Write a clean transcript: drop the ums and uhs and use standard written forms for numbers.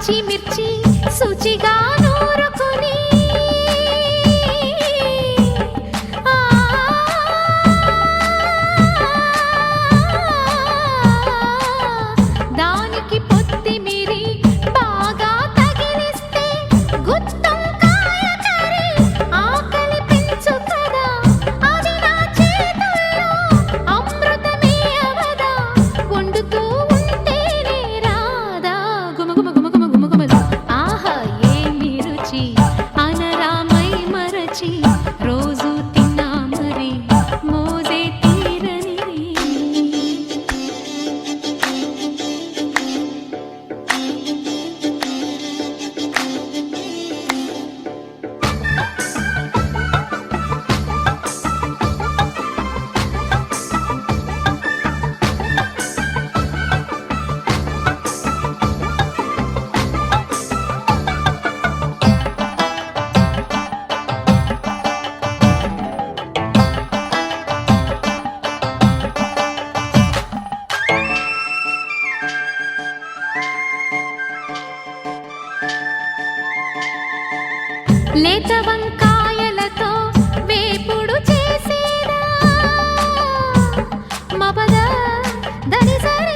పచ్చిమిర్చి శుచిగా నూరుకుని దానికి పొత్తిమిరి బాగా తగిలిస్తే గుత్తొంకాయ కర్రీ ఆకలి పెంచు కదా, అది నా చేతుల్లో అమృతమే అవదా, వండుతూ ఉంటేనే రాదా గుమగుమ గుమగుమ గుమగుమ. ఆహా ఏమి రుచి అనరామై మరచి రోజు తిన్నా మరి మోజే తీరని. లేత వంకాయలతో వేపుడు చేసేదా మబద దరి సరి